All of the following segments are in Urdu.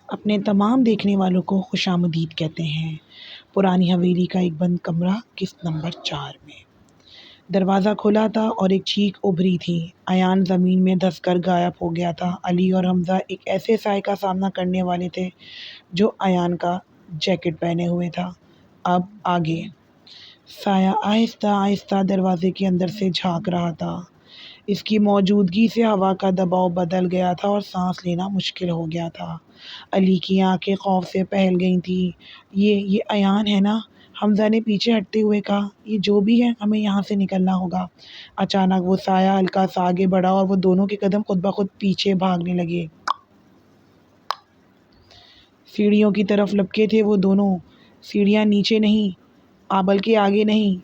اپنے تمام دیکھنے والوں کو خوش آمدید کہتے ہیں۔ پرانی حویلی کا ایک بند کمرہ قسط نمبر 4 میں۔ دروازہ کھلا تھا اور ایک چیخ ابھری تھی۔ ایان زمین میں دھس کر غائب ہو گیا تھا۔ علی اور حمزہ ایک ایسے سائے کا سامنا کرنے والے تھے جو ایان کا جیکٹ پہنے ہوئے تھا۔ اب آگے۔ سایہ آہستہ آہستہ دروازے کے اندر سے جھانک رہا تھا۔ اس کی موجودگی سے ہوا کا دباؤ بدل گیا تھا اور سانس لینا مشکل ہو گیا تھا۔ علی کی آنکھیں خوف سے پھیل گئی تھیں۔ یہ ایان ہے نا؟ حمزہ نے پیچھے ہٹتے ہوئے کہا۔ یہ جو بھی ہے ہمیں یہاں سے نکلنا ہوگا۔ اچانک وہ سایہ ہلکا سا آگے بڑھا اور وہ دونوں کے قدم خود بخود پیچھے بھاگنے لگے۔ سیڑھیوں کی طرف لپکے تھے وہ دونوں۔ سیڑھیاں نیچے نہیں بلکہ آگے نہیں۔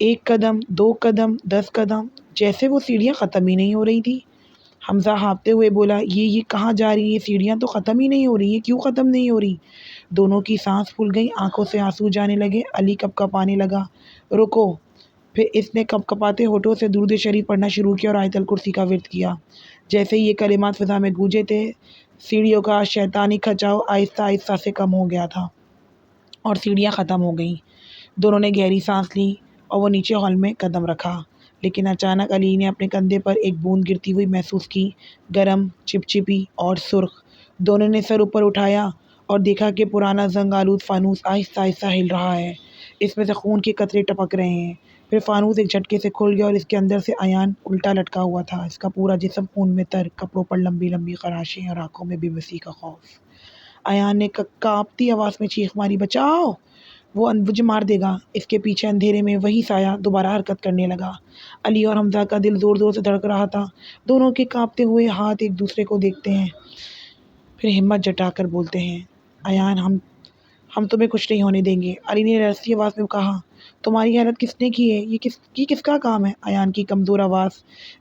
1 قدم، 2 قدم، 10 قدم، جیسے وہ سیڑھیاں ختم ہی نہیں ہو رہی تھی۔ حمزہ ہانپتے ہوئے بولا، یہ کہاں جا رہی ہیں؟ یہ سیڑھیاں تو ختم ہی نہیں ہو رہی ہیں، کیوں ختم نہیں ہو رہی؟ دونوں کی سانس پھول گئی، آنکھوں سے آنسو جانے لگے۔ علی کپکپانے لگا، رکو۔ پھر اس نے کپکپاتے ہونٹوں سے درود شریف پڑھنا شروع کیا اور آیت الکرسی کا ورد کیا۔ جیسے ہی یہ کلمات فضا میں گونجے تھے، سیڑھیوں کا شیطانی کھچاؤ آہستہ آہستہ سے کم ہو گیا تھا اور سیڑھیاں ختم ہو گئیں۔ دونوں نے گہری سانس لی اور وہ نیچے ہال میں قدم رکھا۔ لیکن اچانک علی نے اپنے کندھے پر ایک بوند گرتی ہوئی محسوس کی، گرم، چپچپی اور سرخ۔ دونوں نے سر اوپر اٹھایا اور دیکھا کہ پرانا زنگ آلود فانوس آہستہ آہستہ ہل رہا ہے۔ اس میں سے خون کے قطرے ٹپک رہے ہیں۔ پھر فانوس ایک جھٹکے سے کھل گیا اور اس کے اندر سے ایان الٹا لٹکا ہوا تھا، اس کا پورا جسم خون میں تر، کپڑوں پر لمبی لمبی خراشیں اور آنکھوں میں بے بسی کا خوف۔ ایان نے کانپتی آواز میں چیخ ماری، بچاؤ! وہ مجھے مار دے گا! اس کے پیچھے اندھیرے میں وہی سایہ دوبارہ حرکت کرنے لگا۔ علی اور حمزہ کا دل زور زور سے دھڑک رہا تھا۔ دونوں کے کانپتے ہوئے ہاتھ ایک دوسرے کو دیکھتے ہیں، پھر ہمت جٹا کر بولتے ہیں، ایان ہم تمہیں کچھ نہیں ہونے دیں گے۔ علی نے لرزتی آواز میں کہا، تمہاری حیرت کس نے کی ہے؟ یہ کس کا کام ہے؟ ایان کی کمزور آواز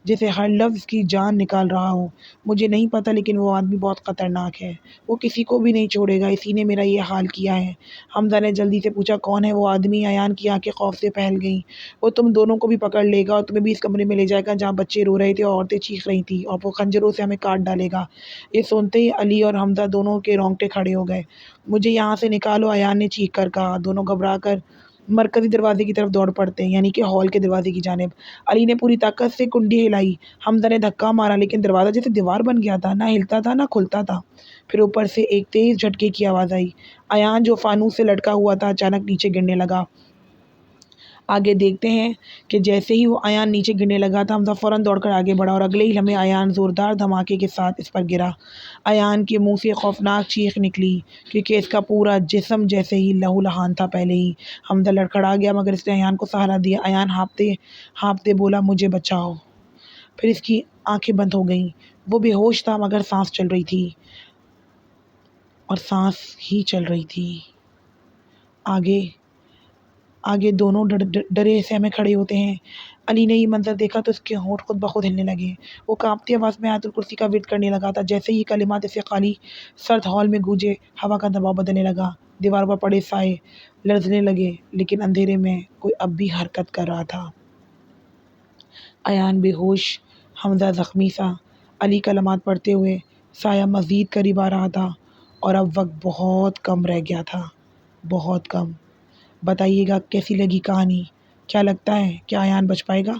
جیسے ہر لفظ کی جان نکال رہا ہو، مجھے نہیں پتا لیکن وہ آدمی بہت خطرناک ہے۔ وہ کسی کو بھی نہیں چھوڑے گا، اسی نے میرا یہ حال کیا ہے۔ حمزہ نے جلدی سے پوچھا، کون ہے وہ آدمی؟ ایان کی آنکھیں خوف سے پھیل گئیں۔ وہ تم دونوں کو بھی پکڑ لے گا اور تمہیں بھی اس کمرے میں لے جائے گا جہاں بچے رو رہے تھے اور عورتیں چیخ رہی تھیں، اور وہ خنجروں سے ہمیں کاٹ ڈالے گا۔ یہ سنتے ہی علی اور حمزہ دونوں کے رونگٹے کھڑے ہو گئے۔ مجھے یہاں سے نکالو، ایان نے چیخ کر کہا۔ دونوں گھبرا کر مرکزی دروازے کی طرف دوڑ پڑتے ہیں، یعنی کہ ہال کے دروازے کی جانب۔ علی نے پوری طاقت سے کنڈی ہلائی، حمزہ نے دھکا مارا، لیکن دروازہ جیسے دیوار بن گیا تھا، نہ ہلتا تھا نہ کھلتا تھا۔ پھر اوپر سے ایک تیز جھٹکے کی آواز آئی۔ ایان جو فانوس سے لٹکا ہوا تھا اچانک نیچے گرنے لگا۔ آگے دیکھتے ہیں کہ جیسے ہی وہ ایان نیچے گرنے لگا تھا، حمزہ فوراً دوڑ کر آگے بڑھا اور اگلے ہی لمحے ایان زوردار دھماکے کے ساتھ اس پر گرا۔ ایان کے منہ سے خوفناک چیخ نکلی کیونکہ اس کا پورا جسم جیسے ہی لہو لہان تھا پہلے ہی۔ حمزہ لڑکھڑا گیا مگر اس نے ایان کو سہارا دیا۔ ایان ہانپتے بولا، مجھے بچاؤ! پھر اس کی آنکھیں بند ہو گئیں۔ وہ بے ہوش تھا مگر سانس چل رہی تھی اور سانس ہی چل رہی تھی۔ آگے دونوں ڈرے سہمے کھڑے ہوتے ہیں۔ علی نے یہ منظر دیکھا تو اس کے ہونٹ خود بخود ہلنے لگے۔ وہ کانپتی آواز میں آیت الکرسی کا ورد کرنے لگا تھا۔ جیسے ہی کلمات اس خالی سرد ہال میں گونجے، ہوا کا دباؤ بدلنے لگا، دیواروں پر پڑے سائے لرزنے لگے، لیکن اندھیرے میں کوئی اب بھی حرکت کر رہا تھا۔ ایان بے ہوش، حمزہ زخمی سا، علی کلمات پڑھتے ہوئے۔ سایہ مزید قریب آ رہا تھا اور اب وقت بہت کم رہ گیا تھا، بہت کم۔ بتائیے گا کیسی لگی کہانی؟ کیا لگتا ہے کیا ایان بچ پائے گا؟